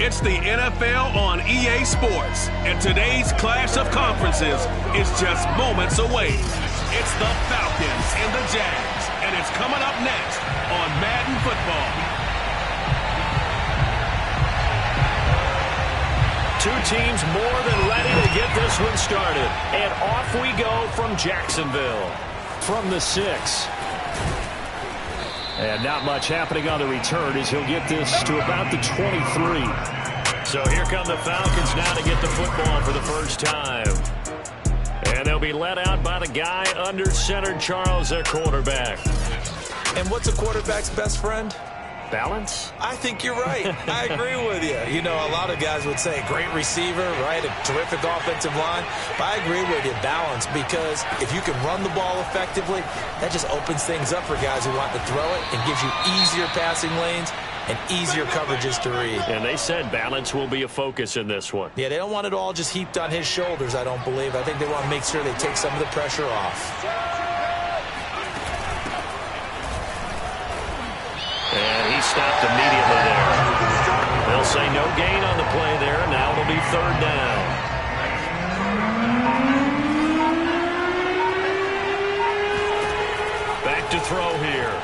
It's the NFL on EA Sports, and today's clash of conferences is just moments away. It's the Falcons and the Jags, and it's coming up next on Madden Football. Two teams more than ready to get this one started. And off we go from Jacksonville. From the 6. And not much happening on the return as he'll get this to about the 23. So here come the Falcons now to get the football for the first time. And they'll be led out by the guy under center, Charles, their quarterback. And what's a quarterback's best friend? Balance? I think you're right. I agree with you. You know, a lot of guys would say great receiver, right? A terrific offensive line. But I agree with you, balance, because if you can run the ball effectively, that just opens things up for guys who want to throw it and gives you easier passing lanes and easier coverages to read. And they said balance will be a focus in this one. Yeah, they don't want it all just heaped on his shoulders, I don't believe. I think they want to make sure they take some of the pressure off. And he stopped immediately there. They'll say no gain on the play there. Now it'll be third down. Back to throw here.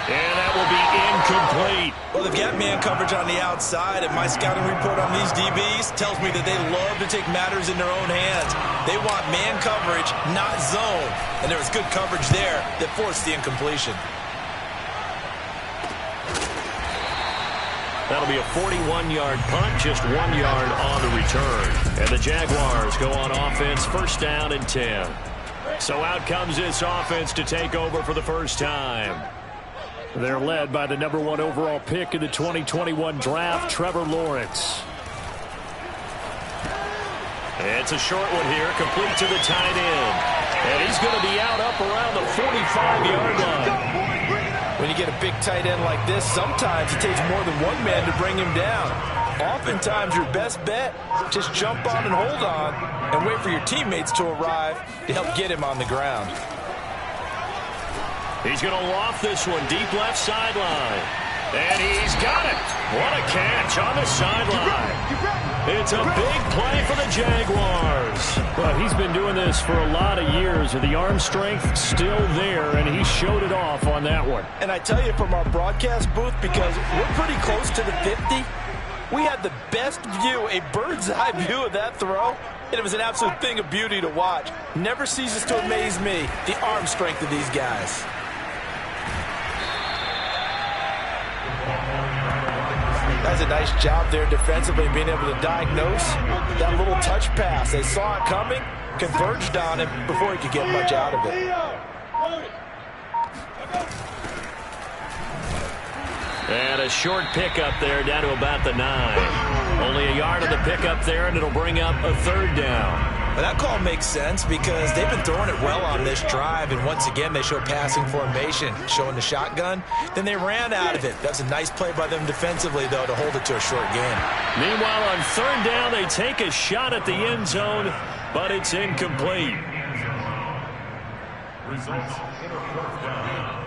And that will be incomplete. Well, they've got man coverage on the outside, and my scouting report on these DBs tells me that they love to take matters in their own hands. They want man coverage, not zone. And there was good coverage there that forced the incompletion. That'll be a 41-yard punt, just 1 yard on the return. And the Jaguars go on offense, first down and 10. So out comes this offense to take over for the first time. They're led by the number 1 overall pick in the 2021 draft, Trevor Lawrence. It's a short one here, complete to the tight end. And he's going to be out up around the 45-yard line. When you get a big tight end like this, sometimes it takes more than one man to bring him down. Oftentimes, your best bet, just jump on and hold on and wait for your teammates to arrive to help get him on the ground. He's going to loft this one deep left sideline. And he's got it. What a catch on the sideline. It's a big play for the Jaguars. But he's been doing this for a lot of years, and the arm strength still there, and he showed it off on that one. And I tell you from our broadcast booth, because we're pretty close to the 50, we had the best view, a bird's eye view of that throw, and it was an absolute thing of beauty to watch. Never ceases to amaze me, the arm strength of these guys. That's a nice job there defensively, being able to diagnose that little touch pass. They saw it coming, converged on him before he could get much out of it. And a short pickup there down to about the 9. Only a yard of the pickup there, and it'll bring up a third down. Well, that call makes sense because they've been throwing it well on this drive, and once again they show passing formation, showing the shotgun. Then they ran out of it. That's a nice play by them defensively, though, to hold it to a short gain. Meanwhile, on third down, they take a shot at the end zone, but it's incomplete. Results in a fourth down.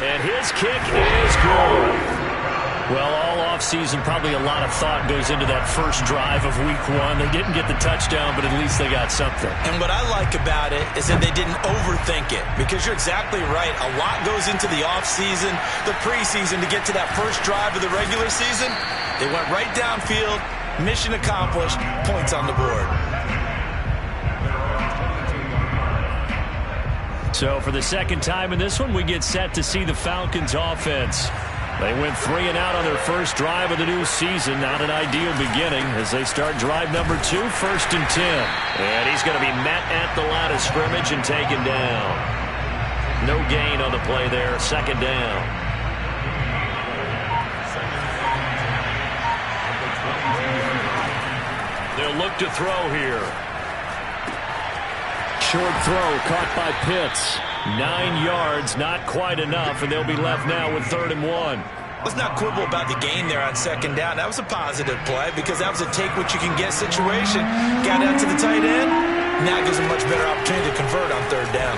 And his kick is good. Well, all offseason, probably a lot of thought goes into that first drive of week 1. They didn't get the touchdown, but at least they got something. And what I like about it is that they didn't overthink it, because you're exactly right. A lot goes into the offseason, the preseason, to get to that first drive of the regular season. They went right downfield, mission accomplished, points on the board. So for the second time in this one, we get set to see the Falcons offense. They went 3 and out on their first drive of the new season. Not an ideal beginning as they start drive number 2, first and 10. And he's going to be met at the line of scrimmage and taken down. No gain on the play there, second down. They'll look to throw here. Short throw caught by Pitts. 9 yards, not quite enough, and they'll be left now with 3rd and 1. Let's not quibble about the gain there on second down. That was a positive play because that was a take-what-you-can-get situation. Got out to the tight end. Now gives him a much better opportunity to convert on third down.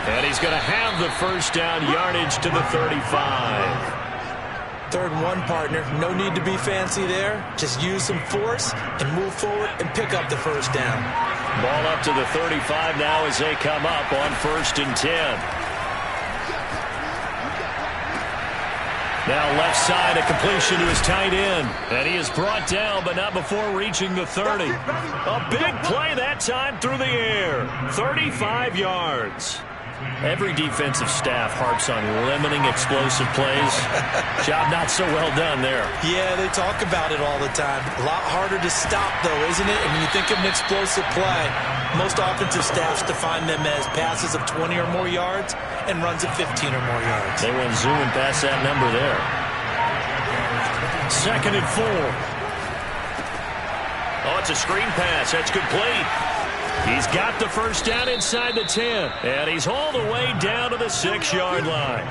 And he's going to have the first down, yardage to the 35. 3rd and 1, partner. No need to be fancy there. Just use some force and move forward and pick up the first down. Ball up to the 35 now as they come up on 1st and 10. Now left side, a completion to his tight end. And he is brought down, but not before reaching the 30. A big play that time through the air. 35 yards. Every defensive staff harps on limiting explosive plays. Job not so well done there. Yeah, they talk about it all the time. A lot harder to stop, though, isn't it? And when you think of an explosive play, most offensive staffs define them as passes of 20 or more yards and runs of 15 or more yards. They went zooming past that number there. 2nd and 4. Oh, it's a screen pass. That's complete. He's got the first down inside the 10, and he's all the way down to the 6-yard line.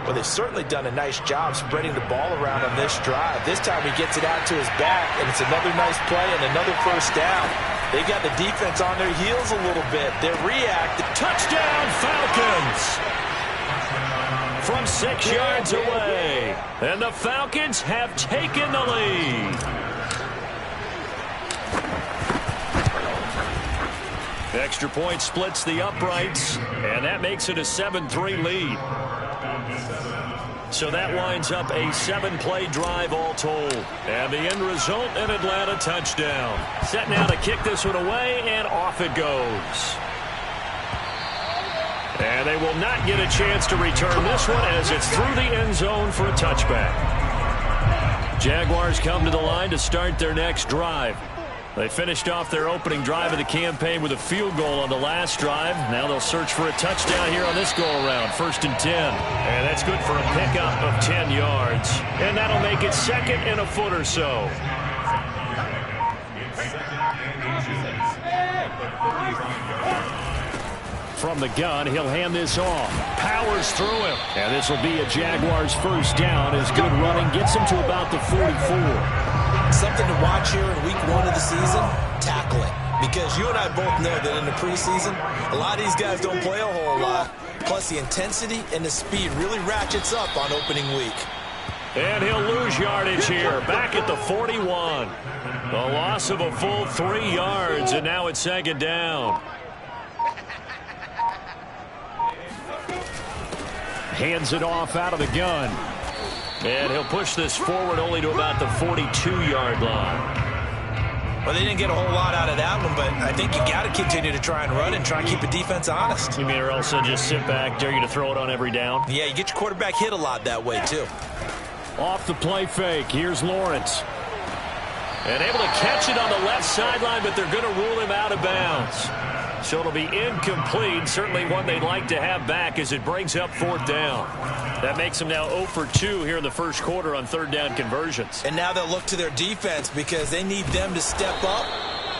Well, they've certainly done a nice job spreading the ball around on this drive. This time he gets it out to his back, and it's another nice play and another first down. They got the defense on their heels a little bit. They're reacting. Touchdown, Falcons! From 6 yards away, and the Falcons have taken the lead. Extra point splits the uprights, and that makes it a 7-3 lead. So that winds up a 7-play drive all told. And the end result, an Atlanta touchdown. Set now to kick this one away, and off it goes. And they will not get a chance to return this one as it's through the end zone for a touchback. Jaguars come to the line to start their next drive. They finished off their opening drive of the campaign with a field goal on the last drive. Now they'll search for a touchdown here on this go-around. 1st and 10. And that's good for a pickup of 10 yards. And that'll make it 2nd and a foot or so. From the gun, he'll hand this off. Powers through him. And this will be a Jaguars first down as good running gets him to about the 44. Something to watch here in week 1 of the season, tackling. Because you and I both know that in the preseason, a lot of these guys don't play a whole lot. Plus the intensity and the speed really ratchets up on opening week. And he'll lose yardage here, back at the 41. A loss of a full 3 yards, and now it's 2nd down. Hands it off out of the gun. And he'll push this forward only to about the 42-yard line. Well, they didn't get a whole lot out of that one, but I think you got to continue to try and run and try and keep the defense honest. You mean or else just sit back, dare you to throw it on every down? Yeah, you get your quarterback hit a lot that way, too. Off the play fake, here's Lawrence. And able to catch it on the left sideline, but they're going to rule him out of bounds. So it'll be incomplete, certainly one they'd like to have back as it brings up 4th down. That makes them now 0 for 2 here in the first quarter on 3rd down conversions. And now they'll look to their defense because they need them to step up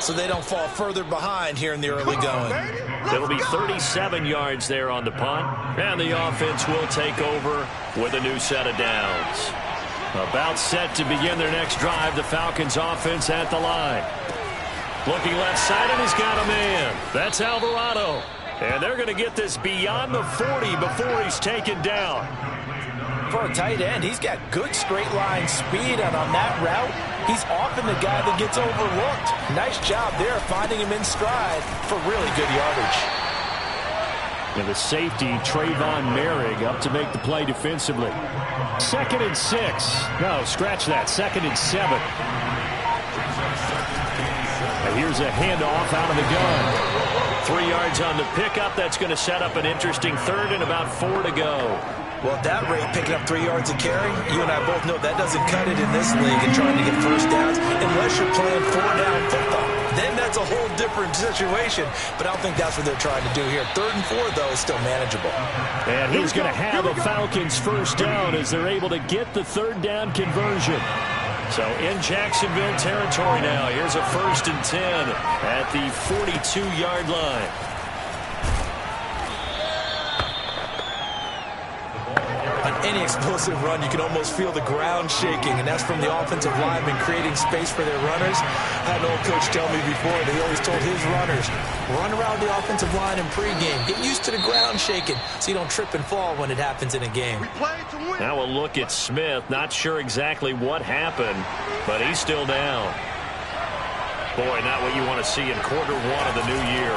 so they don't fall further behind here in the early going. It'll be 37 yards there on the punt. And the offense will take over with a new set of downs. About set to begin their next drive, the Falcons offense at the line. Looking left side, and he's got a man. That's Alvarado. And they're going to get this beyond the 40 before he's taken down. For a tight end, he's got good straight line speed, and on that route, he's often the guy that gets overlooked. Nice job there finding him in stride for really good yardage. And the safety, Trayvon Merrick, up to make the play defensively. 2nd and 6. No, scratch that. 2nd and 7. And here's a handoff out of the gun. 3 yards on the pickup. That's going to set up an interesting 3rd and about 4 to go. Well, at that rate, picking up 3 yards a carry, you and I both know that doesn't cut it in this league and trying to get first downs unless you're playing 4-down football. Then that's a whole different situation, but I don't think that's what they're trying to do here. 3rd and 4, though, is still manageable. And he's going to have a Falcons first down as they're able to get the 3rd down conversion. So in Jacksonville territory now. Here's a 1st and 10 at the 42-yard line. An any explosive run, you can almost feel the ground shaking, and that's from the offensive linemen creating space for their runners. I had an old coach tell me before that he always told his runners, run around the offensive line in pregame. Get used to the ground shaking so you don't trip and fall when it happens in a game. Now a look at Smith. Not sure exactly what happened, but he's still down. Boy, not what you want to see in quarter one of the new year.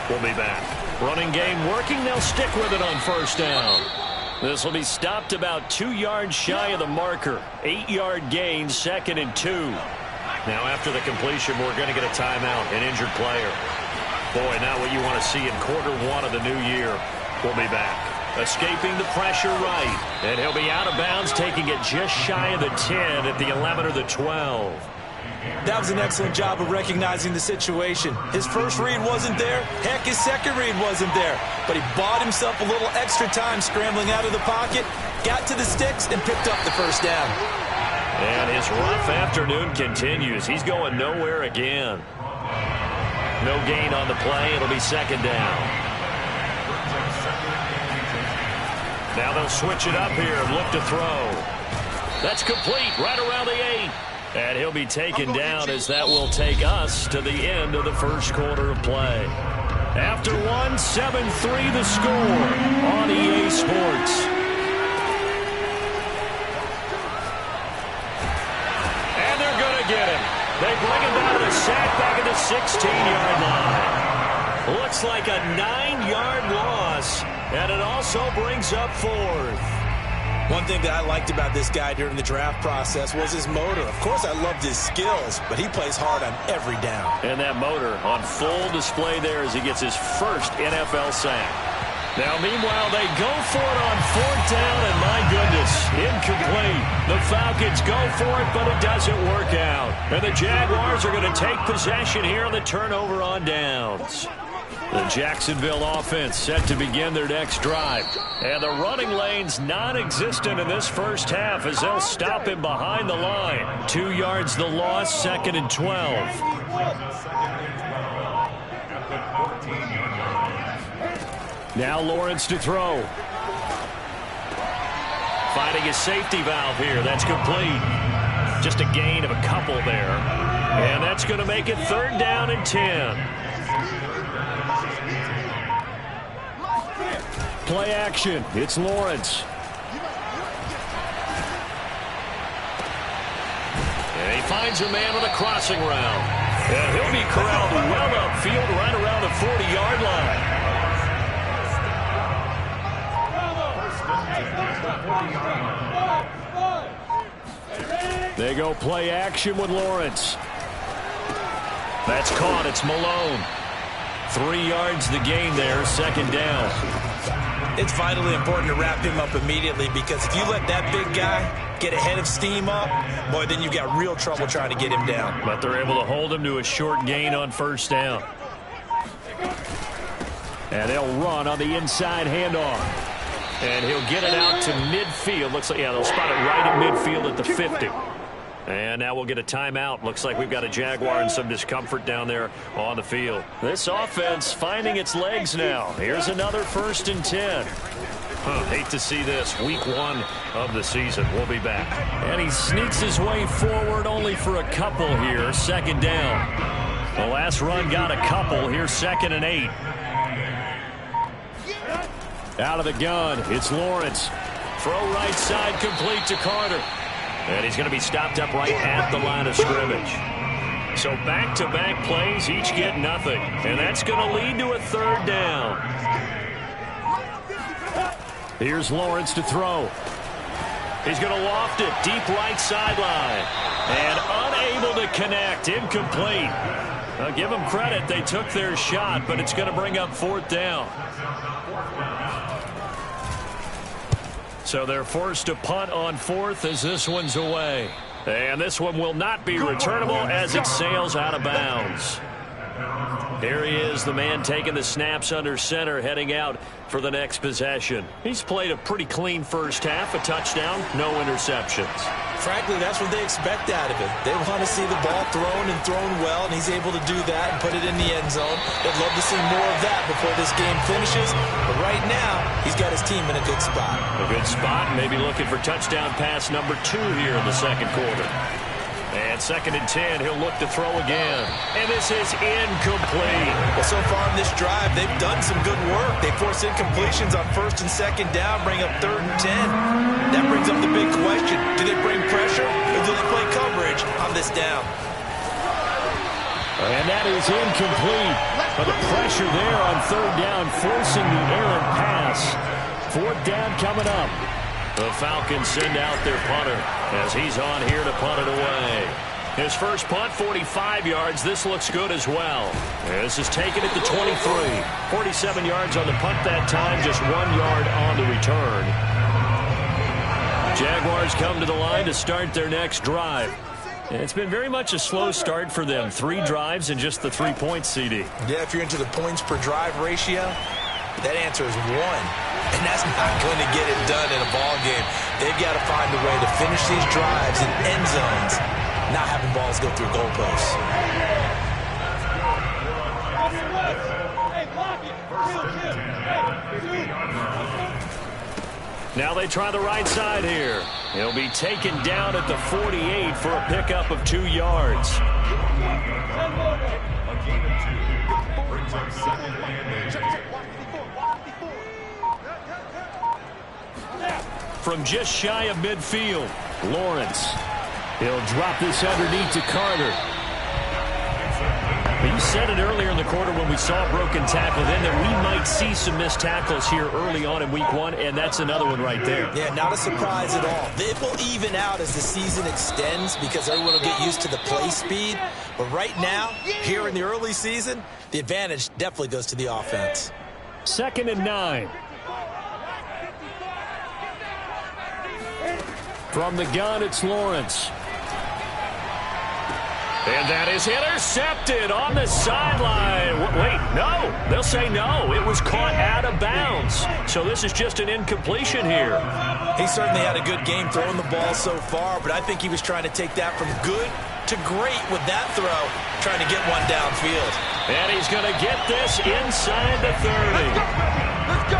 We'll be back. Running game working. They'll stick with it on first down. This will be stopped about 2 yards shy of the marker. 8-yard gain, 2nd and 2. Now after the completion, we're going to get a timeout, an injured player. Boy, not what you want to see in quarter one of the new year. We'll be back. Escaping the pressure right. And he'll be out of bounds, taking it just shy of the 10 at the 11 or the 12. That was an excellent job of recognizing the situation. His first read wasn't there. Heck, his second read wasn't there. But he bought himself a little extra time scrambling out of the pocket, got to the sticks, and picked up the first down. And his rough afternoon continues. He's going nowhere again. No gain on the play. It'll be 2nd down. Now they'll switch it up here and look to throw. That's complete right around the 8. And he'll be taken down as that will take us to the end of the first quarter of play. After one, 7-3 the score on EA Sports. And they're going to get him. They bring him down to the sack back at the 16-yard line. Looks like a 9-yard loss, and it also brings up 4th. One thing that I liked about this guy during the draft process was his motor. Of course, I loved his skills, but he plays hard on every down. And that motor on full display there as he gets his first NFL sack. Now, meanwhile, they go for it on 4th down, and my goodness, incomplete. The Falcons go for it, but it doesn't work out. And the Jaguars are going to take possession here on the turnover on downs. The Jacksonville offense set to begin their next drive. And the running lane's non-existent in this first half as they'll stop him behind the line. 2 yards the loss, 2nd and 12. Now Lawrence to throw. Finding his safety valve here. That's complete. Just a gain of a couple there. And that's going to make it 3rd down and 10. Play action. It's Lawrence. And he finds a man with a crossing route. And he'll be corralled well upfield right around the 40-yard line. They go play action with Lawrence. That's caught. It's Malone. 3 yards the gain there, 2nd down. It's vitally important to wrap him up immediately because if you let that big guy get a head of steam up, boy, then you've got real trouble trying to get him down. But they're able to hold him to a short gain on 1st down. And they'll run on the inside handoff. And he'll get it out to midfield. Looks like, yeah, they'll spot it right at midfield at the 50. And now we'll get a timeout. Looks like we've got a Jaguar in some discomfort down there on the field. This offense finding its legs now. Here's another 1st and 10. Hate to see this. Week 1 of the season. We'll be back. And he sneaks his way forward only for a couple here. 2nd down. The last run got a couple. Here's 2nd and 8. Out of the gun. It's Lawrence. Throw right side complete to Carter. And he's going to be stopped up right at the line of scrimmage. So back-to-back plays, each get nothing. And that's going to lead to a 3rd down. Here's Lawrence to throw. He's going to loft it deep right sideline. And unable to connect. Incomplete. Now give them credit. They took their shot, but it's going to bring up 4th down. So they're forced to punt on 4th as this one's away. And this one will not be returnable as it sails out of bounds. Here he is, the man taking the snaps under center, heading out for the next possession. He's played a pretty clean first half, a touchdown, no interceptions. Frankly, that's what they expect out of him. They want to see the ball thrown and thrown well, and he's able to do that and put it in the end zone. They'd love to see more of that before this game finishes. But right now, he's got his team in a good spot. A good spot, maybe looking for touchdown pass number 2 here in the second quarter. And 2nd and 10, he'll look to throw again. And this is incomplete. Well, so far in this drive, they've done some good work. They force incompletions on 1st and 2nd down, bring up 3rd and 10. That brings up the big question. Do they bring pressure or do they play coverage on this down? And that is incomplete. But the pressure there on 3rd down, forcing the errant pass. 4th down coming up. The Falcons send out their punter as he's on here to punt it away. His first punt, 45 yards. This looks good as well. This is taken at the 23. 47 yards on the punt that time, just 1 yard on the return. Jaguars come to the line to start their next drive. And it's been very much a slow start for them. 3 drives and just the 3 points, CD. Yeah, if you're into the points per drive ratio, that answer is 1. And that's not going to get it done in a ball game. They've got to find a way to finish these drives in end zones, not having balls go through goalposts. Now they try the right side here. He'll be taken down at the 48 for a pickup of 2 yards. From just shy of midfield, Lawrence. He'll drop this underneath to Carter. You said it earlier in the quarter when we saw a broken tackle then that we might see some missed tackles here early on in week 1, and that's another one right there. Yeah, not a surprise at all. It will even out as the season extends because everyone will get used to the play speed. But right now, here in the early season, the advantage definitely goes to the offense. 2nd and 9. From the gun, it's Lawrence. And that is intercepted on the sideline. Wait, no. They'll say no. It was caught out of bounds. So this is just an incompletion here. He certainly had a good game throwing the ball so far, but I think he was trying to take that from good to great with that throw, trying to get one downfield. And he's going to get this inside the 30. Let's go.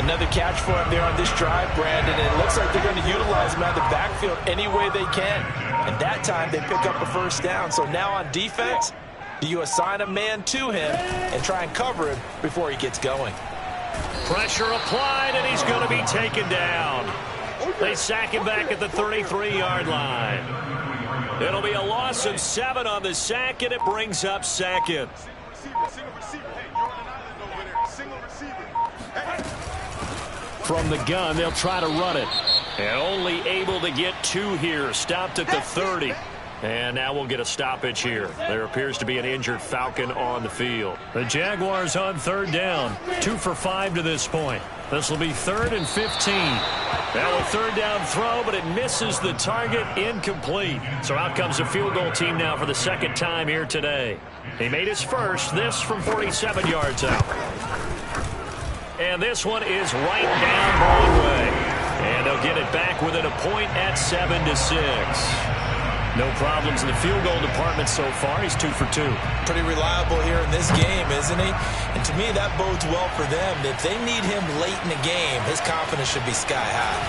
Another catch for him there on this drive, Brandon, and it looks like they're going to utilize him out of the backfield any way they can. And that time they pick up a 1st down. So now on defense, you assign a man to him and try and cover him before he gets going. Pressure applied, and he's going to be taken down. They sack him back at the 33-yard line. It'll be a loss of 7 on the sack, and it brings up 2nd. From the gun, they'll try to run it. And only able to get 2 here. Stopped at the 30. And now we'll get a stoppage here. There appears to be an injured Falcon on the field. The Jaguars on 3rd down. 2 for 5 to this point. This will be 3rd and 15. Now a 3rd down throw, but it misses the target. Incomplete. So out comes a field goal team now for the 2nd time here today. He made his first. This from 47 yards out. And this one is right down Broadway. And they'll get it back within a point at 7-6. No problems in the field goal department so far. He's 2 for 2. Pretty reliable here in this game, isn't he? And to me, that bodes well for them. If they need him late in the game, his confidence should be sky high.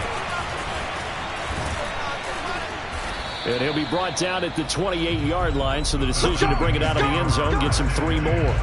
And he'll be brought down at the 28-yard line, so the decision to bring it out of the end zone gets him 3 more.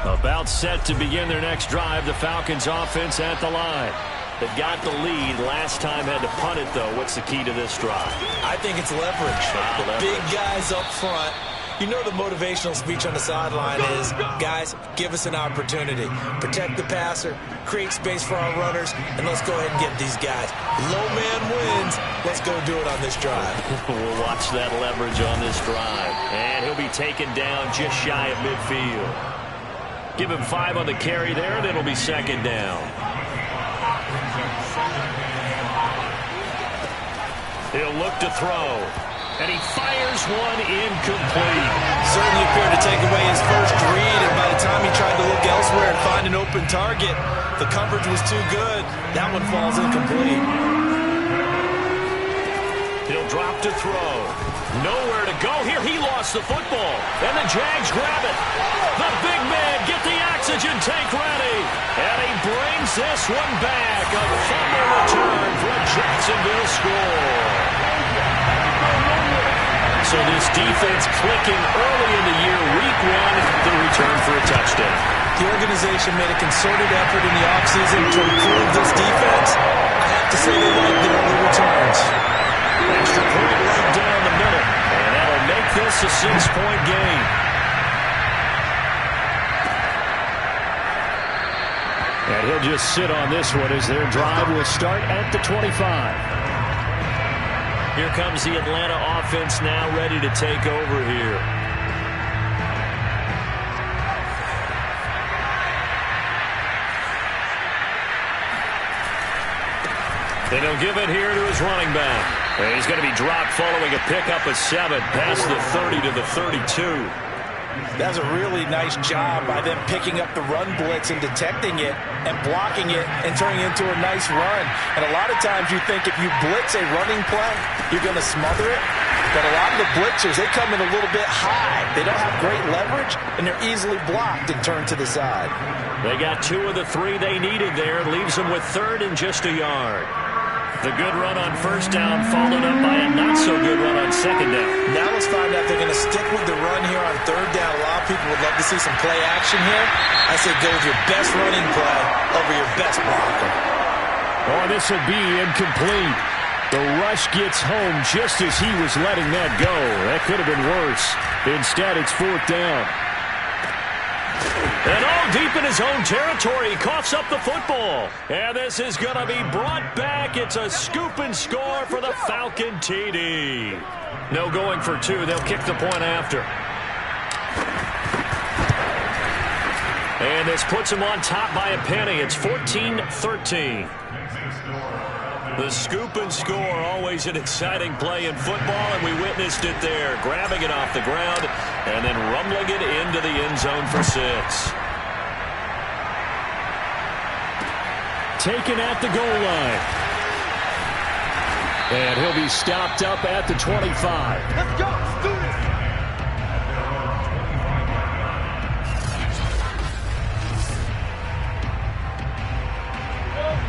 About set to begin their next drive. The Falcons offense at the line. They got the lead. Last time had to punt it, though. What's the key to this drive? I think it's leverage. The big guys up front. You know the motivational speech on the sideline is, guys, give us an opportunity. Protect the passer, create space for our runners, and let's go ahead and get these guys. Low man wins. Let's go do it on this drive. We'll watch that leverage on this drive. And he'll be taken down just shy of midfield. Give him 5 on the carry there, and it'll be 2nd down. He'll look to throw. And he fires one incomplete. Certainly appeared to take away his first read, and by the time he tried to look elsewhere and find an open target, the coverage was too good. That one falls incomplete. He'll drop to throw. Nowhere to go here. He lost the football. And the Jags grab it. The big man get the oxygen this one back. A fumble return for a Jacksonville score. So this defense clicking early in the year, week one, the return for a touchdown. The organization made a concerted effort in the offseason to improve this defense. I have to say they like the early returns. Extra point right down the middle. And that'll make this a 6-point game. And he'll just sit on this one as their drive will start at the 25. Here comes the Atlanta offense now ready to take over here. And he'll give it here to his running back. And he's going to be dropped following a pickup of 7 past the 30 to the 32. That's a really nice job by them picking up the run blitz and detecting it and blocking it and turning it into a nice run. And a lot of times you think if you blitz a running play, you're going to smother it. But a lot of the blitzers, they come in a little bit high. They don't have great leverage, and they're easily blocked and turned to the side. They got 2 of the 3 they needed there. Leaves them with 3rd and just a yard. The good run on first down followed up by a not-so-good run on second down. Now let's find out if they're going to stick with the run here on 3rd down. A lot of people would love to see some play action here. I say go with your best running play over your best blocker. Oh, this will be incomplete. The rush gets home just as he was letting that go. That could have been worse. Instead, it's 4th down. And all deep in his own territory, he coughs up the football. And this is going to be brought back. It's a scoop and score for the Falcon TD. No going for 2. They'll kick the point after. And this puts him on top by a penny. It's 14-13. The scoop and score, always an exciting play in football, and we witnessed it there. Grabbing it off the ground and then rumbling it into the end zone for 6. Taken at the goal line. And he'll be stopped up at the 25. Let's go, students!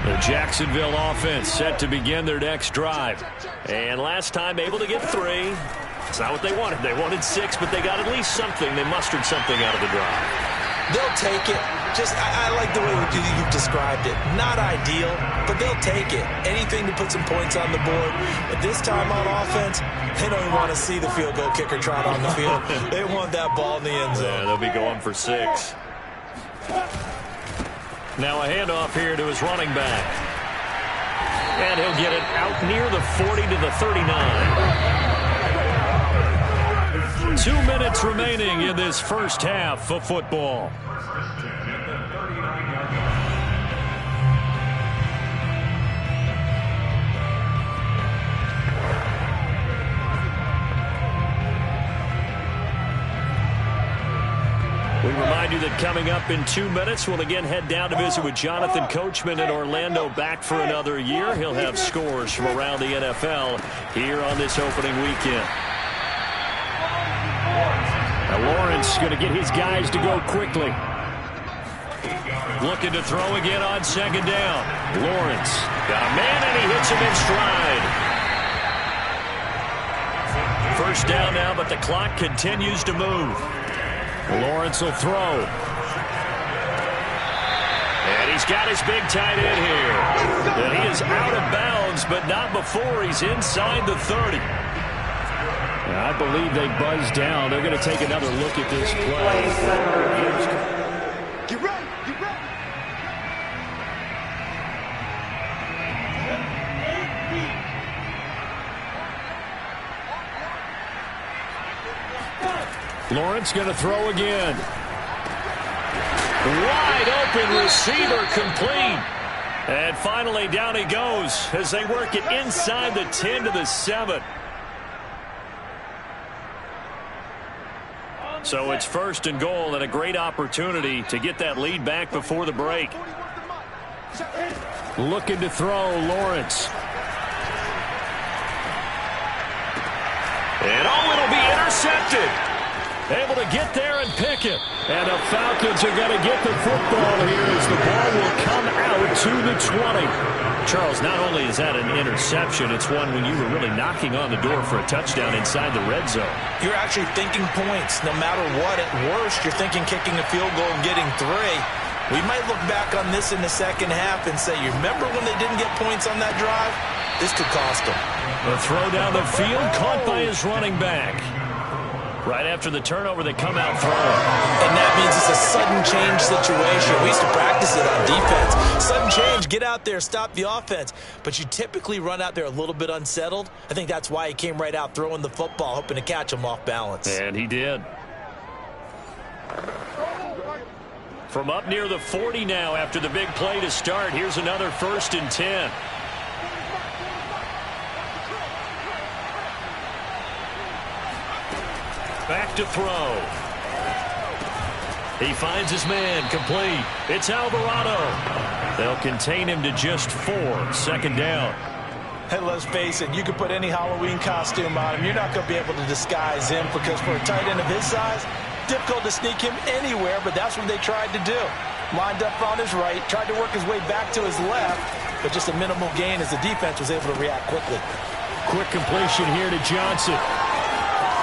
The Jacksonville offense set to begin their next drive. And last time able to get 3. It's not what they wanted. They wanted 6, but they got at least something. They mustered something out of the drive. They'll take it. I like the way you've described it. Not ideal, but they'll take it. Anything to put some points on the board. But this time on offense, they don't even want to see the field goal kicker trot on the field. They want that ball in the end zone. Yeah, they'll be going for 6. Now a handoff here to his running back. And he'll get it out near the 40 to the 39. 2 minutes remaining in this first half of football. We remind you that coming up in 2 minutes, we'll again head down to visit with Jonathan Coachman in Orlando, back for another year. He'll have scores from around the NFL here on this opening weekend. Now Lawrence going to get his guys to go quickly. Looking to throw again on second down. Lawrence got a man, and he hits him in stride. First down now, but the clock continues to move. Lawrence will throw. And he's got his big tight end here. And he is out of bounds, but not before he's inside the 30. And I believe they buzz down. They're going to take another look at this play. Get ready, get ready. Lawrence going to throw again. Wide open receiver, complete. And finally down he goes as they work it inside the 10 to the 7. So it's 1st and goal, and a great opportunity to get that lead back before the break. Looking to throw, Lawrence. And it'll be intercepted. able to get there and pick it. And the Falcons are going to get the football here as the ball will come out to the 20. Charles, not only is that an interception, it's one when you were really knocking on the door for a touchdown inside the red zone. You're actually thinking points. No matter what, at worst, you're thinking kicking a field goal and getting 3. We might look back on this in the second half and say, you remember when they didn't get points on that drive? This could cost them. The throw down the field, caught by his running back. Right after the turnover, they come out throwing. And that means it's a sudden change situation. We used to practice it on defense. Sudden change, get out there, stop the offense. But you typically run out there a little bit unsettled. I think that's why he came right out throwing the football, hoping to catch him off balance. And he did. From up near the 40 now after the big play to start, here's another 1st and 10. Back to throw. He finds his man, complete. It's Alvarado. They'll contain him to just 4. 2nd down. Hey, let's face it, you can put any Halloween costume on him. You're not going to be able to disguise him because for a tight end of his size, difficult to sneak him anywhere, but that's what they tried to do. Lined up on his right, tried to work his way back to his left, but just a minimal gain as the defense was able to react quickly. Quick completion here to Johnson.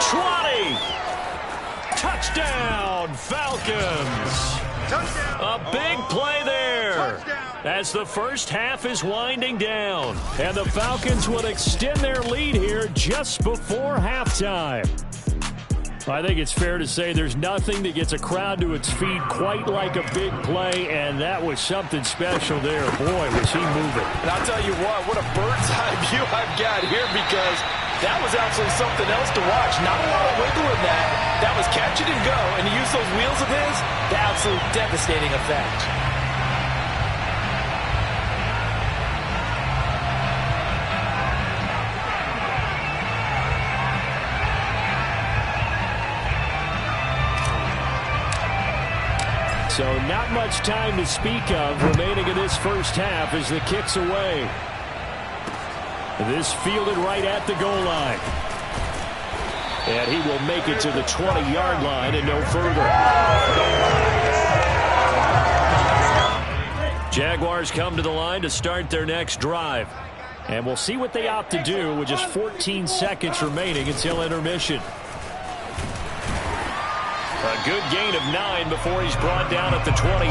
20! Touchdown, Falcons! Touchdown. A big play there. Touchdown. As the first half is winding down. And the Falcons will extend their lead here just before halftime. I think it's fair to say there's nothing that gets a crowd to its feet quite like a big play, and that was something special there. Boy, was he moving. And I'll tell you what a bird's eye view I've got here because that was absolutely something else to watch. Not a lot of wiggle in that. That was catch it and go, and to use those wheels of his, the absolute devastating effect. So not much time to speak of remaining in this first half as the kick's away. This fielded right at the goal line. And he will make it to the 20-yard line and no further. Jaguars come to the line to start their next drive. And we'll see what they opt to do with just 14 seconds remaining until intermission. A good gain of 9 before he's brought down at the 28.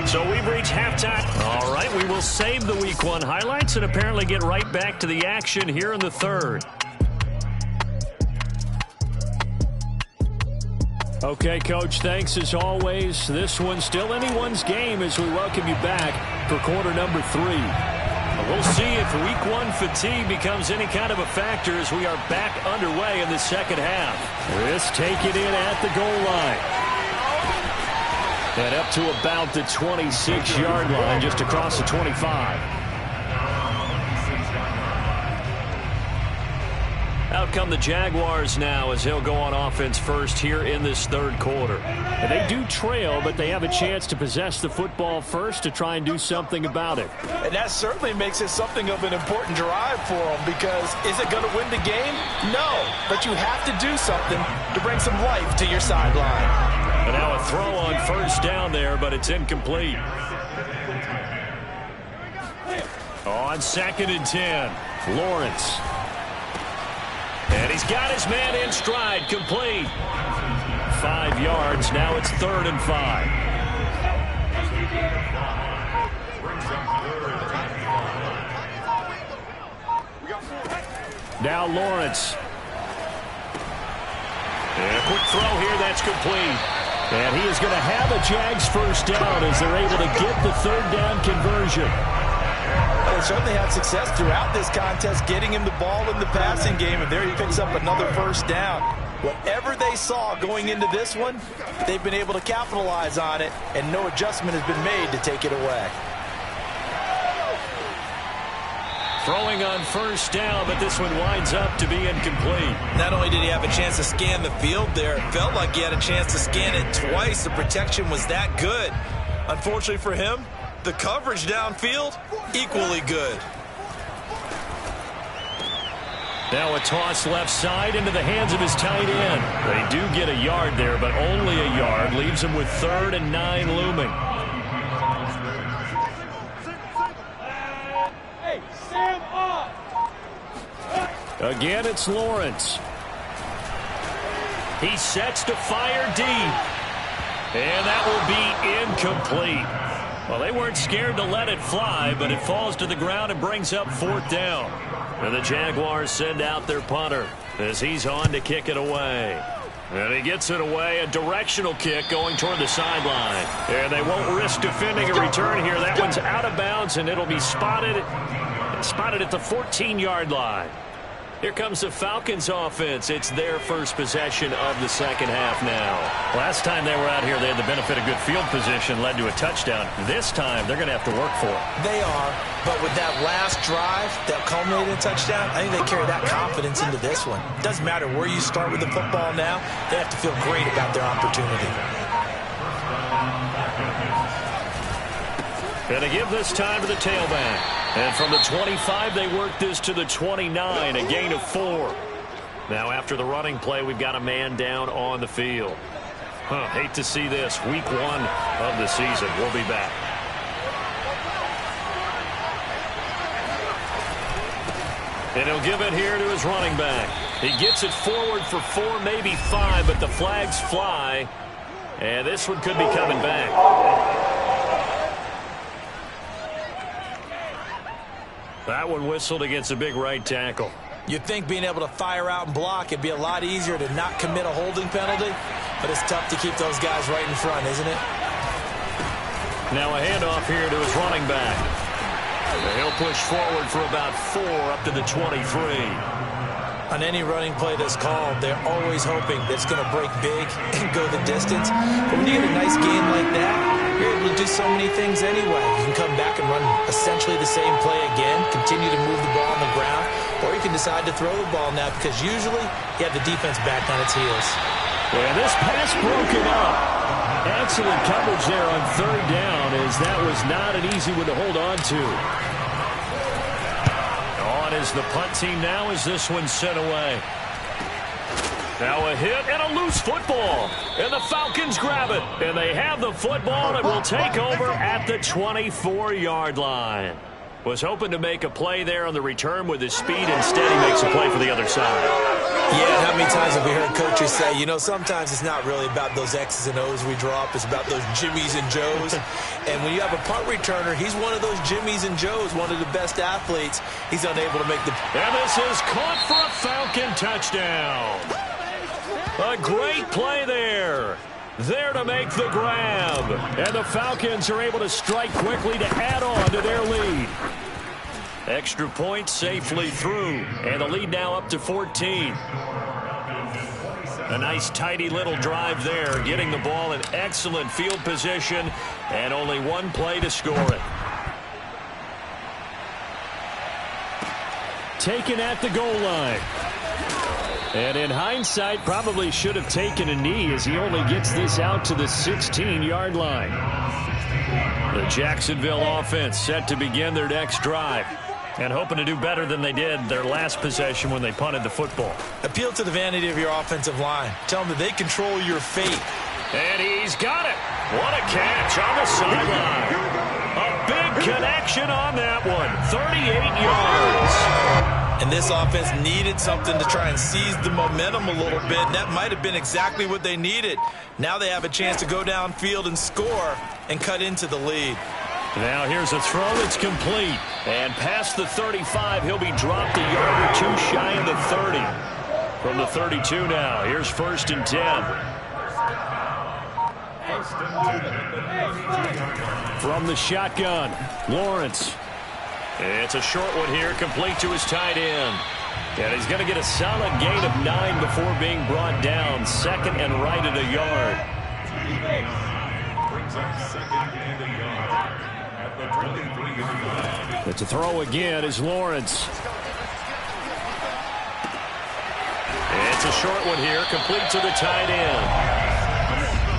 So we've reached halftime. All right, we will save the Week 1 highlights and apparently get right back to the action here in the 3rd. Okay, Coach, thanks as always. This one's still anyone's game as we welcome you back for quarter number 3. We'll see if Week 1 fatigue becomes any kind of a factor as we are back underway in the second half. This taken in at the goal line. And up to about the 26-yard line, just across the 25. Out come the Jaguars now as they'll go on offense first here in this 3rd quarter. And they do trail, but they have a chance to possess the football first to try and do something about it. And that certainly makes it something of an important drive for them because is it going to win the game? No, but you have to do something to bring some life to your sideline. And now a throw on 1st down there, but it's incomplete. On 2nd and 10, Lawrence. And he's got his man in stride, complete. 5 yards, now it's 3rd and 5. Now Lawrence. And a quick throw here, that's complete. And he is going to have a Jags 1st down as they're able to get the 3rd down conversion. They certainly had success throughout this contest getting him the ball in the passing game, and there he picks up another 1st down. Whatever they saw going into this one, they've been able to capitalize on it, and no adjustment has been made to take it away. Throwing on 1st down, but this one winds up to be incomplete. Not only did he have a chance to scan the field there, it felt like he had a chance to scan it twice. The protection was that good. Unfortunately for him, the coverage downfield, equally good. Now a toss left side into the hands of his tight end. They do get a yard there, but only a yard. Leaves him with 3rd and 9 looming. Hey, Sam up! Again, it's Lawrence. He sets to fire deep. And that will be incomplete. Well, they weren't scared to let it fly, but it falls to the ground and brings up 4th down. And the Jaguars send out their punter as he's on to kick it away. And he gets it away, a directional kick going toward the sideline. And they won't risk defending a return here. That one's out of bounds, and it'll be spotted at the 14-yard line. Here comes the Falcons offense. It's their first possession of the second half now. Last time they were out here, they had the benefit of good field position, led to a touchdown. This time, they're going to have to work for it. They are, but with that last drive that culminated in a touchdown, I think they carry that confidence into this one. It doesn't matter where you start with the football now. They have to feel great about their opportunity. Going to give this time to the tailback. And from the 25, they work this to the 29, a gain of 4. Now, after the running play, we've got a man down on the field. Hate to see this. Week 1 of the season. We'll be back. And he'll give it here to his running back. He gets it forward for 4, maybe 5, but the flags fly. And this one could be coming back. That one whistled against a big right tackle. You'd think being able to fire out and block, it'd be a lot easier to not commit a holding penalty, but it's tough to keep those guys right in front, isn't it? Now a handoff here to his running back. He'll push forward for about 4 up to the 23. On any running play that's called, they're always hoping that it's going to break big and go the distance. But when you get a nice game like that, you're able to do so many things anyway. You can come back and run essentially the same play again, continue to move the ball on the ground, or you can decide to throw the ball now because usually you have the defense back on its heels. And this pass broken up. Excellent coverage there on 3rd down, as that was not an easy one to hold on to. On is the punt team now as this one's sent away. Now a hit and a loose football. And the Falcons grab it. And they have the football and will take over at the 24-yard line. Was hoping to make a play there on the return with his speed. Instead, he makes a play for the other side. Yeah, how many times have we heard coaches say, you know, sometimes it's not really about those X's and O's we drop. It's about those Jimmies and Joes. And when you have a punt returner, he's one of those Jimmies and Joes, one of the best athletes. He's unable to make the... And this is caught for a Falcon touchdown. A great play there. There to make the grab. And the Falcons are able to strike quickly to add on to their lead. Extra point safely through. And the lead now up to 14. A nice tidy little drive there, getting the ball in excellent field position, and only one play to score it. Taken at the goal line. And in hindsight, probably should have taken a knee as he only gets this out to the 16-yard line. The Jacksonville offense set to begin their next drive. And hoping to do better than they did their last possession when they punted the football. Appeal to the vanity of your offensive line. Tell them that they control your fate. And he's got it. What a catch on the sideline. A big connection on that one. 38 yards. And this offense needed something to try and seize the momentum a little bit. And that might have been exactly what they needed. Now they have a chance to go downfield and score and cut into the lead. Now here's a throw that's complete. And past the 35, he'll be dropped a yard or 2 shy of the 30. From the 32 now, here's 1st and 10. From the shotgun, Lawrence. It's a short one here, complete to his tight end. And he's going to get a solid gain of 9 before being brought down. 2nd and right at a yard. Brings up 2nd and a yard at the 23. It's a throw again is Lawrence. It's a short one here, complete to the tight end.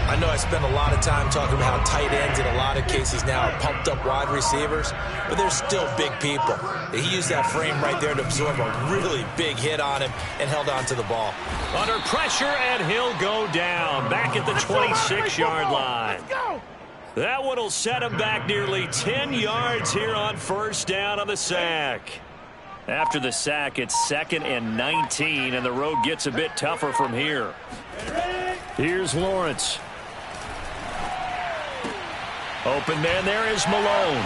I know I spend a lot of time talking about how tight ends in a lot of cases now are pumped up wide receivers, but they're still big people. He used that frame right there to absorb a really big hit on him and held on to the ball. Under pressure, and he'll go down back at the 26-yard line. That one will set him back nearly 10 yards here on first down on the sack. After the sack, it's 2nd and 19, and the road gets a bit tougher from here. Here's Lawrence. Open man there is Malone.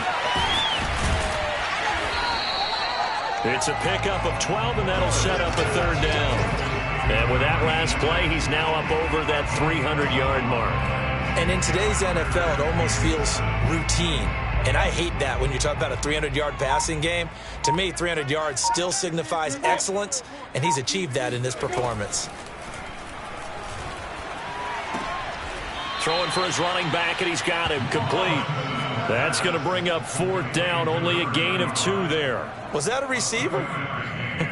It's a pickup of 12, and that'll set up a 3rd down. And with that last play, he's now up over that 300-yard mark. And in today's NFL, it almost feels routine. And I hate that when you talk about a 300-yard passing game. To me, 300 yards still signifies excellence, and he's achieved that in this performance. Throwing for his running back, and he's got him complete. That's going to bring up 4th down, only a gain of 2 there. Was that a receiver?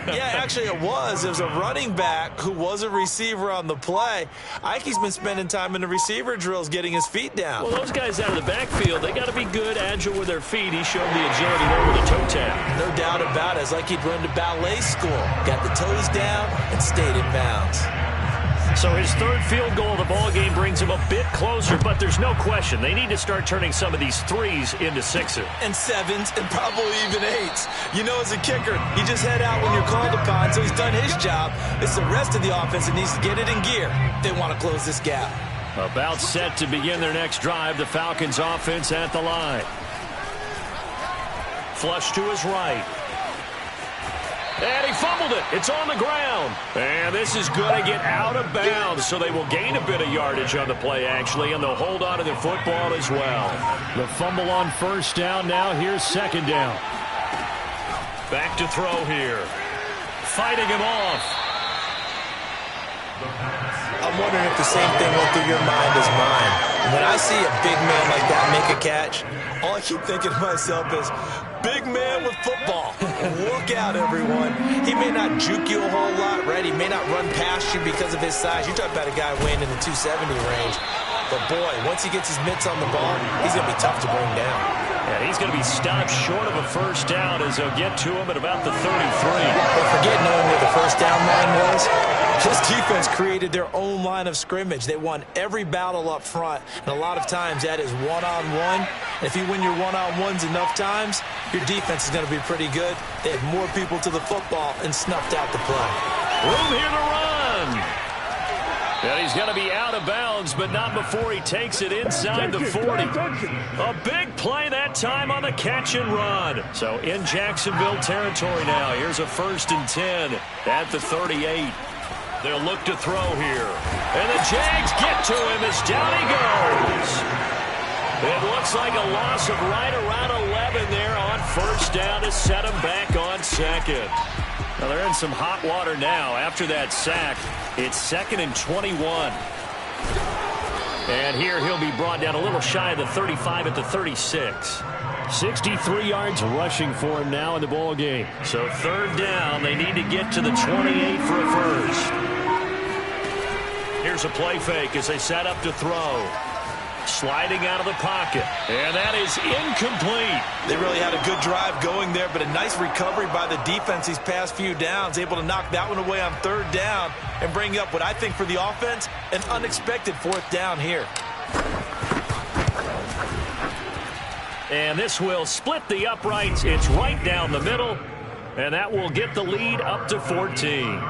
Yeah, actually it was. It was a running back who was a receiver on the play. Ike's been spending time in the receiver drills getting his feet down. Well, those guys out of the backfield, they got to be good, agile with their feet. He showed the agility there with a toe tap. No doubt about it. It's like he'd run to ballet school. Got the toes down and stayed in bounds. So his 3rd field goal of the ball game brings him a bit closer, but there's no question they need to start turning some of these 3s into 6s. And 7s and probably even 8s. You know, as a kicker, you just head out when you're called upon, so he's done his job. It's the rest of the offense that needs to get it in gear. They want to close this gap. About set to begin their next drive, the Falcons offense at the line. Flush to his right. And he fumbled it. It's on the ground. And this is going to get out of bounds, so they will gain a bit of yardage on the play, actually, and they'll hold on to the football as well. The fumble on 1st down. Now here's 2nd down. Back to throw here. Fighting him off. I'm wondering if the same thing went through your mind as mine. When I see a big man like that make a catch, all I keep thinking to myself is, big man with football. Look out, everyone. He may not juke you a whole lot, right? He may not run past you because of his size. You're talking about a guy weighing in the 270 range. But, boy, once he gets his mitts on the ball, he's going to be tough to bring down. And he's going to be stopped short of a 1st down as they'll get to him at about the 33. But forget knowing where the 1st down line was. This defense created their own line of scrimmage. They won every battle up front, and a lot of times that is one-on-one. If you win your one-on-ones enough times, your defense is going to be pretty good. They had more people to the football and snuffed out the play. Room here to run. And he's going to be out of bounds, but not before he takes it inside the 40. A big play that time on the catch and run. So in Jacksonville territory now. Here's a 1st and 10 at the 38. They'll look to throw here. And the Jags get to him as down he goes. It looks like a loss of right around 11 there on 1st down to set him back on 2nd. Now they're in some hot water now. After that sack, it's 2nd and 21. And here he'll be brought down a little shy of the 35 at the 36. 63 yards rushing for him now in the ball game. So 3rd down, they need to get to the 28 for a 1st. Here's a play fake as they set up to throw. Sliding out of the pocket. And that is incomplete. They really had a good drive going there, but a nice recovery by the defense these past few downs. Able to knock that one away on 3rd down and bring up what I think for the offense, an unexpected 4th down here. And this will split the uprights. It's right down the middle. And that will get the lead up to 14.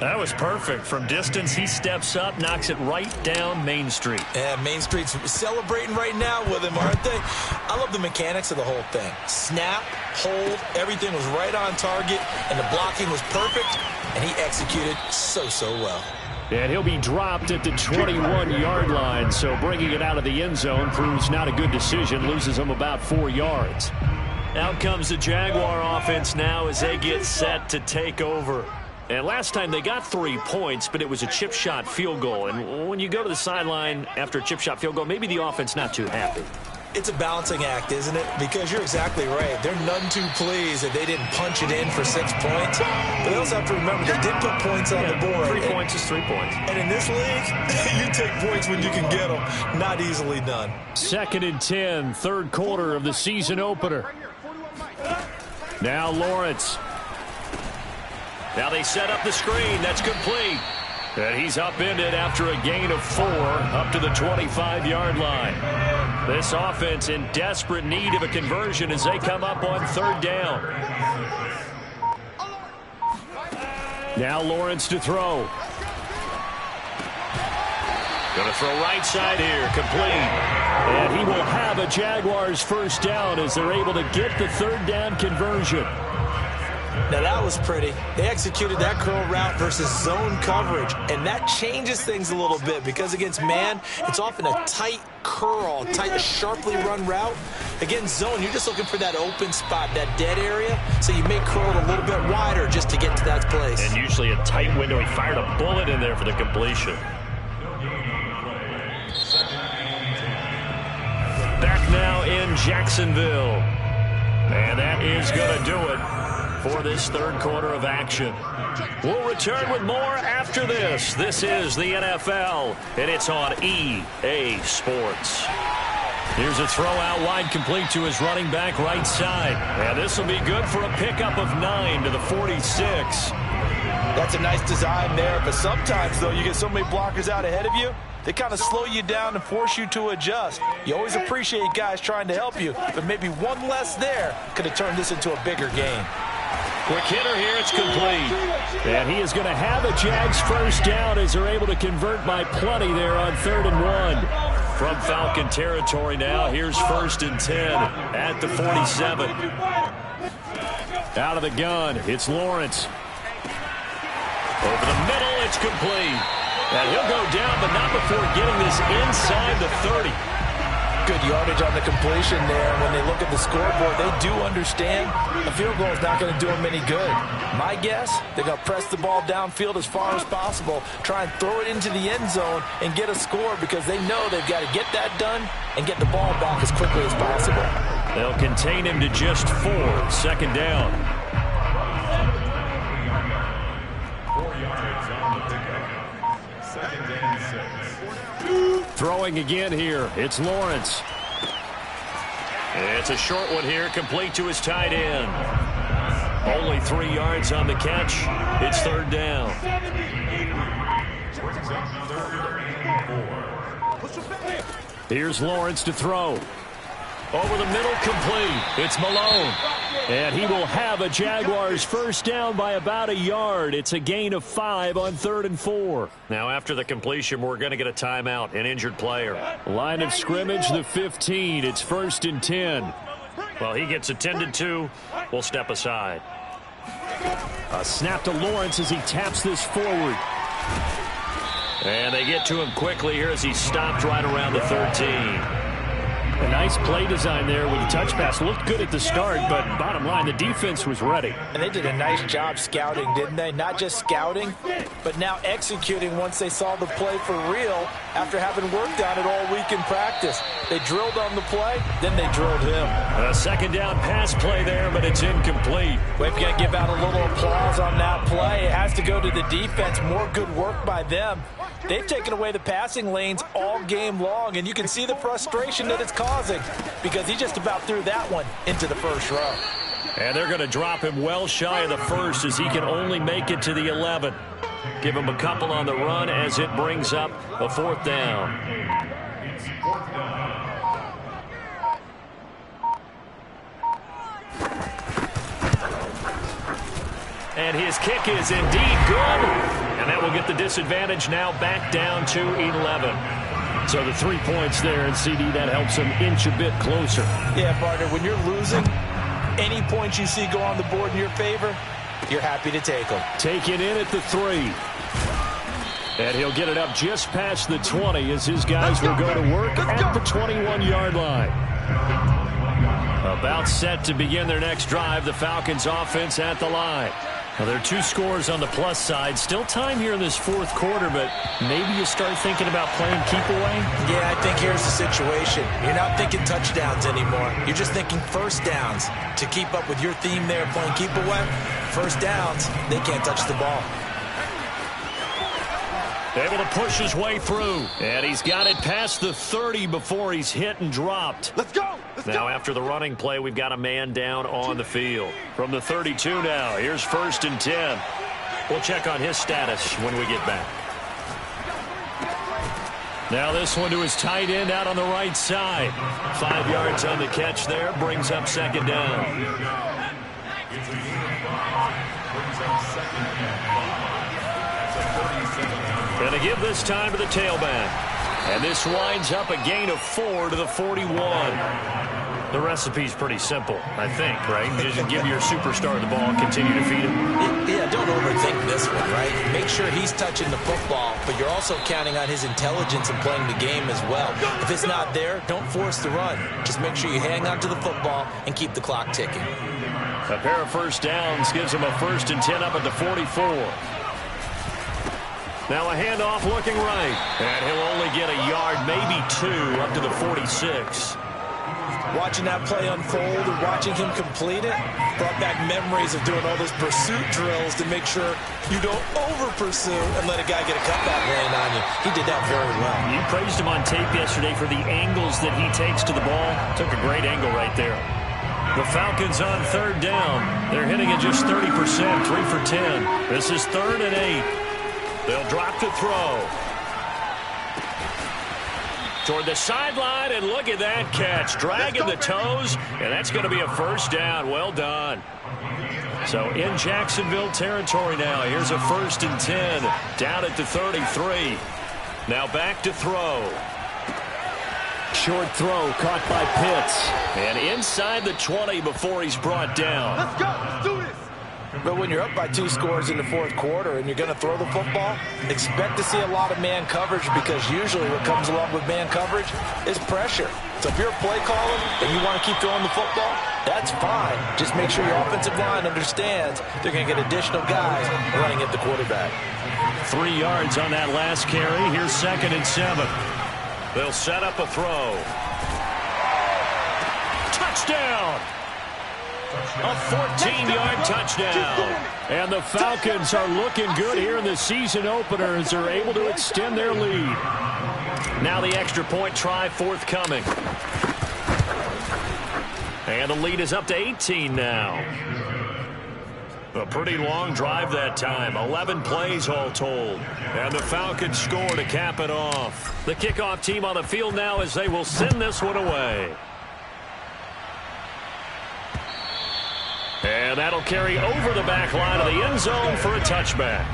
That was perfect. From distance, he steps up, knocks it right down Main Street. Yeah, Main Street's celebrating right now with him, aren't they? I love the mechanics of the whole thing. Snap, hold, everything was right on target, and the blocking was perfect, and he executed so well. And he'll be dropped at the 21-yard line, so bringing it out of the end zone proves not a good decision, loses him about 4 yards. Out comes the Jaguar offense now as they get set to take over. And last time they got 3 points, but it was a chip shot field goal. And when you go to the sideline after a chip shot field goal, maybe the offense not too happy. It's a balancing act, isn't it? Because you're exactly right. They're none too pleased that they didn't punch it in for 6 points. But they also have to remember they did put points on the board. 3 points is 3 points. And in this league, you take points when you can get them. Not easily done. 2nd and 10, third quarter of the season opener. Now Lawrence. Now they set up the screen. That's complete. And he's upended after a gain of 4 up to the 25-yard line. This offense in desperate need of a conversion as they come up on 3rd down. Now Lawrence to throw. Going to throw right side here, complete. And he will have a Jaguars first down as they're able to get the 3rd down conversion. Now that was pretty. They executed that curl route versus zone coverage, and that changes things a little bit because against man, it's often a tight curl, tight, sharply run route. Against zone, you're just looking for that open spot, that dead area, so you may curl it a little bit wider just to get to that place. And usually a tight window. He fired a bullet in there for the completion. Back now in Jacksonville. And that is going to do it for this third quarter of action. We'll return with more after this. This is the NFL, and it's on EA Sports. Here's a throw out wide, complete to his running back right side. And this will be good for a pickup of 9 to the 46. That's a nice design there, but sometimes, though, you get so many blockers out ahead of you, they kind of slow you down and force you to adjust. You always appreciate guys trying to help you, but maybe one less there could have turned this into a bigger game. Quick hitter here, it's complete. And he is going to have a Jags first down as they're able to convert by plenty there on 3rd and 1. From Falcon territory now, here's 1st and 10 at the 47. Out of the gun, it's Lawrence. Over the middle, it's complete. And he'll go down, but not before getting this inside the 30. Good yardage on the completion there. When they look at the scoreboard, they do understand a field goal is not going to do them any good. My guess, they're going to press the ball downfield as far as possible, try and throw it into the end zone and get a score because they know they've got to get that done and get the ball back as quickly as possible. They'll contain him to just 4, 2nd down. 4 yards on the pickup. 2nd and 6. Throwing again here, it's Lawrence. It's a short one here, complete to his tight end. Only 3 yards on the catch. It's 3rd down. Here's Lawrence to throw. Over the middle, complete. It's Malone. And he will have a Jaguars first down by about a yard. It's a gain of 5 on 3rd and 4. Now after the completion, we're going to get a timeout, an injured player. Line of scrimmage, the 15. It's 1st and 10. Well, he gets attended to. We'll step aside. A snap to Lawrence as he taps this forward. And they get to him quickly here as he stopped right around the 13. A nice play design there with the touch pass. Looked good at the start, but bottom line, the defense was ready. And they did a nice job scouting, didn't they? Not just scouting, but now executing once they saw the play for real after having worked on it all week in practice. They drilled on the play, then they drilled him. A 2nd down pass play there, but it's incomplete. We've got to give out a little applause on that play. It has to go to the defense. More good work by them. They've taken away the passing lanes all game long, and you can see the frustration that it's causing because he just about threw that one into the first row. And they're going to drop him well shy of the 1st as he can only make it to the 11. Give him a couple on the run as it brings up a 4th down. It's 4th down. And his kick is indeed good. And that will get the disadvantage now back down to 11. So the 3 points there, and CD, that helps him inch a bit closer. Yeah, partner, when you're losing, any points you see go on the board in your favor, you're happy to take them. Taken in at the 3. And he'll get it up just past the 20 as his guys will go to work at the 21-yard line. About set to begin their next drive, the Falcons offense at the line. Well, there are 2 scores on the plus side. Still time here in this fourth quarter, but maybe you start thinking about playing keep away? Yeah, I think here's the situation. You're not thinking touchdowns anymore. You're just thinking first downs. To keep up with your theme there, playing keep away, first downs, they can't touch the ball. Able to push his way through. And he's got it past the 30 before he's hit and dropped. Let's go! Now after the running play, we've got a man down on the field. From the 32 now, here's 1st and 10. We'll check on his status when we get back. Now this one to his tight end out on the right side. 5 yards on the catch there, brings up 2nd down. Going to give this time to the tailback. And this winds up a gain of 4 to the 41. The recipe's pretty simple, I think, right? Just give your superstar the ball and continue to feed him. Yeah, don't overthink this one, right? Make sure he's touching the football, but you're also counting on his intelligence in playing the game as well. If it's not there, don't force the run. Just make sure you hang on to the football and keep the clock ticking. A pair of first downs gives him a 1st and 10 up at the 44. Now a handoff looking right. And he'll only get a yard, maybe 2, up to the 46. Watching that play unfold and watching him complete it brought back memories of doing all those pursuit drills to make sure you don't over-pursue and let a guy get a cutback lane on you. He did that very well. You praised him on tape yesterday for the angles that he takes to the ball. Took a great angle right there. The Falcons on 3rd down. They're hitting at just 30%, 3 for 10. This is 3rd and 8. They'll drop to throw. Toward the sideline, and look at that catch. Dragging the toes, and that's going to be a 1st down. Well done. So in Jacksonville territory now. Here's a 1st and 10. Down at the 33. Now back to throw. Short throw caught by Pitts. And inside the 20 before he's brought down. Let's go! Let's do this! But when you're up by 2 scores in the fourth quarter and you're going to throw the football, expect to see a lot of man coverage, because usually what comes along with man coverage is pressure. So if you're a play caller and you want to keep throwing the football, that's fine. Just make sure your offensive line understands they're going to get additional guys running at the quarterback. 3 yards on that last carry. Here's 2nd and 7. They'll set up a throw. Touchdown! A 14-yard touchdown. And the Falcons are looking good here in the season opener as they're able to extend their lead. Now the extra point try forthcoming. And the lead is up to 18 now. A pretty long drive that time. 11 plays all told. And the Falcons score to cap it off. The kickoff team on the field now as they will send this one away. And that'll carry over the back line of the end zone for a touchback.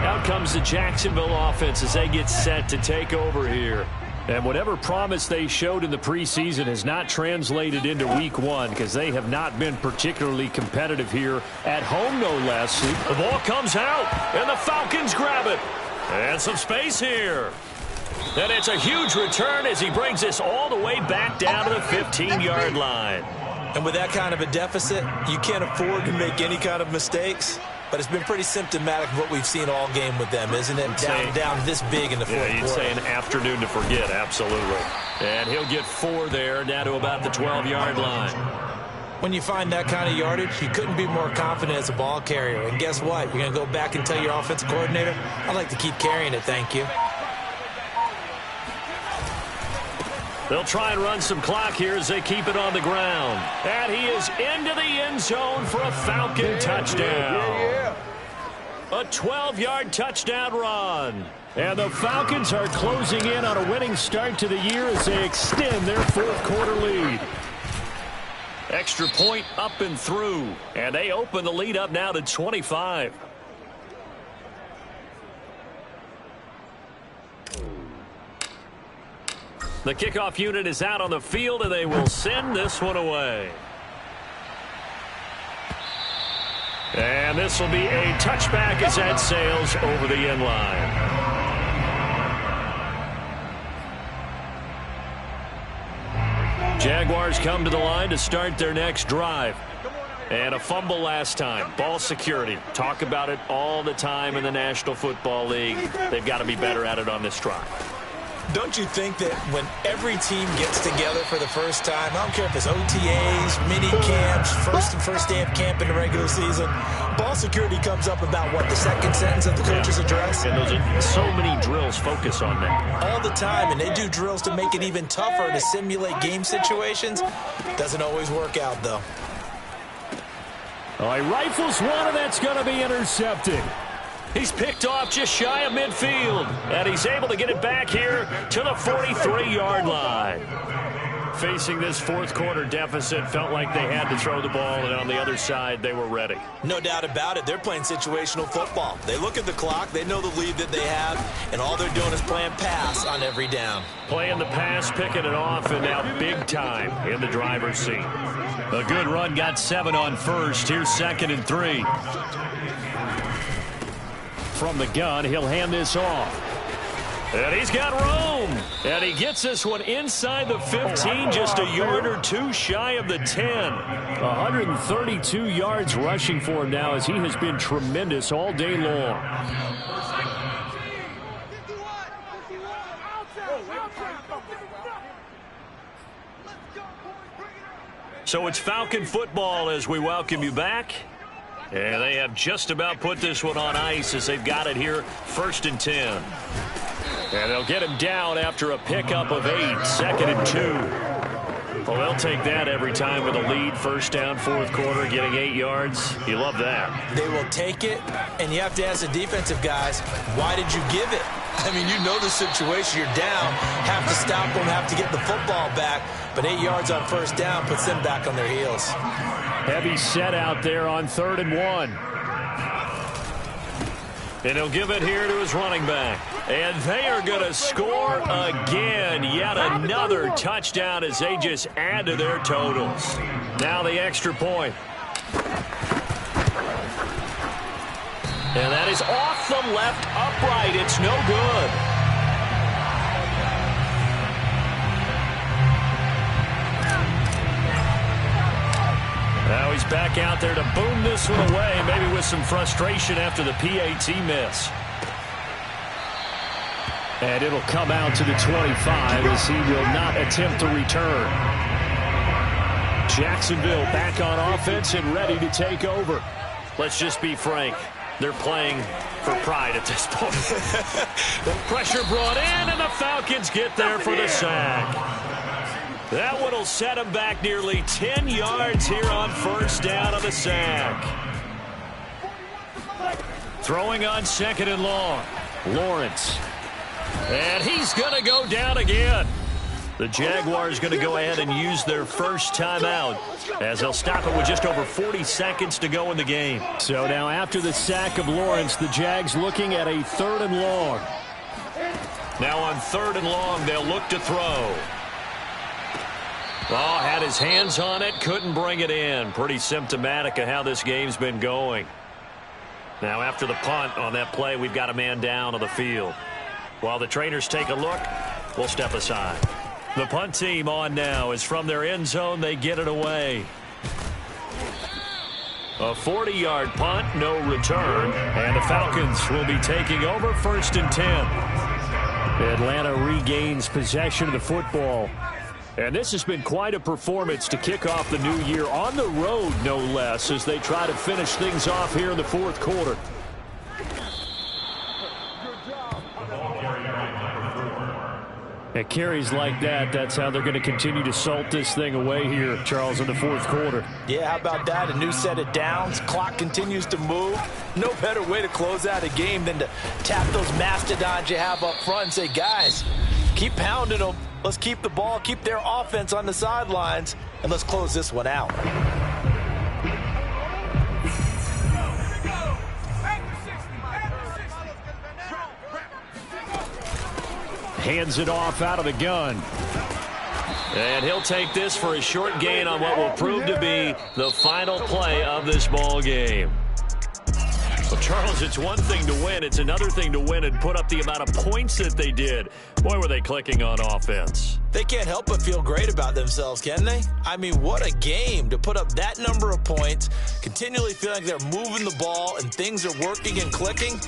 Out comes the Jacksonville offense as they get set to take over here. And whatever promise they showed in the preseason has not translated into week 1, because they have not been particularly competitive here at home, no less. The ball comes out, and the Falcons grab it. And some space here. And it's a huge return as he brings this all the way back down to the 15-yard line. And with that kind of a deficit, you can't afford to make any kind of mistakes. But it's been pretty symptomatic of what we've seen all game with them, isn't it? Down this big in the fourth quarter. Yeah, you'd say an afternoon to forget, absolutely. And he'll get 4 there, down to about the 12-yard line. When you find that kind of yardage, you couldn't be more confident as a ball carrier. And guess what? You're going to go back and tell your offensive coordinator, I'd like to keep carrying it, thank you. They'll try and run some clock here as they keep it on the ground. And he is into the end zone for a Falcon touchdown. A 12-yard touchdown run. And the Falcons are closing in on a winning start to the year as they extend their fourth quarter lead. Extra point up and through. And they open the lead up now to 25. The kickoff unit is out on the field, and they will send this one away. And this will be a touchback as that sails over the end line. Jaguars come to the line to start their next drive. And a fumble last time. Ball security. Talk about it all the time in the National Football League. They've got to be better at it on this drive. Don't you think that when every team gets together for the first time, I don't care if it's OTAs, mini camps, first day of camp in the regular season, ball security comes up about, what, the second sentence of the coach's address? And those are so many drills focus on that. All the time, and they do drills to make it even tougher to simulate game situations. Doesn't always work out, though. Oh, he rifles one, and that's going to be intercepted. He's picked off just shy of midfield, and he's able to get it back here to the 43-yard line. Facing this fourth quarter deficit, felt like they had to throw the ball, and on the other side, they were ready. No doubt about it. They're playing situational football. They look at the clock, they know the lead that they have, and all they're doing is playing pass on every down. Playing the pass, picking it off, and now big time in the driver's seat. A good run, got 7 on first. Here's 2nd and 3. From the gun, he'll hand this off. And he's got room. And he gets this one inside the 15, just a yard or two shy of the 10. 132 yards rushing for him now, as he has been tremendous all day long. So it's Falcon football as we welcome you back. And they have just about put this one on ice as they've got it here, 1st and 10. And they'll get him down after a pickup of 8, 2nd and 2. Well, they'll take that every time with a lead, 1st down, 4th quarter, getting 8 yards. You love that. They will take it, and you have to ask the defensive guys, why did you give it? I mean, you know the situation. You're down, have to stop them, have to get the football back. But 8 yards on 1st down puts them back on their heels. Heavy set out there on 3rd and 1. And he'll give it here to his running back. And they are going to score again. Yet another touchdown as they just add to their totals. Now the extra point. And that is off the left upright. It's no good. Now he's back out there to boom this one away, maybe with some frustration after the PAT miss. And it'll come out to the 25 as he will not attempt to return. Jacksonville back on offense and ready to take over. Let's just be frank. They're playing for pride at this point. The pressure brought in, and the Falcons get there for the sack. That one will set him back nearly 10 yards here on 1st down on the sack. Throwing on 2nd and long. Lawrence. And he's going to go down again. The Jaguars going to go ahead and use their first timeout as they'll stop it with just over 40 seconds to go in the game. So now after the sack of Lawrence, the Jags looking at a 3rd and long. Now on 3rd and long, they'll look to throw. Oh, had his hands on it, couldn't bring it in. Pretty symptomatic of how this game's been going. Now after the punt on that play, we've got a man down on the field. While the trainers take a look, we'll step aside. The punt team on now is from their end zone. They get it away. A 40-yard punt, no return. And the Falcons will be taking over 1st and 10. Atlanta regains possession of the football. And this has been quite a performance to kick off the new year on the road, no less, as they try to finish things off here in the 4th quarter. At carries like that, that's how they're going to continue to salt this thing away here, Charles, in the 4th quarter. Yeah, how about that? A new set of downs. Clock continues to move. No better way to close out a game than to tap those mastodons you have up front and say, guys, keep pounding them. Let's keep the ball, keep their offense on the sidelines, and let's close this one out. Hands it off out of the gun. And he'll take this for a short gain on what will prove to be the final play of this ball game. Well, Charles, it's one thing to win. It's another thing to win and put up the amount of points that they did. Boy, were they clicking on offense. They can't help but feel great about themselves, can they? I mean, what a game to put up that number of points, continually feeling like they're moving the ball and things are working and clicking.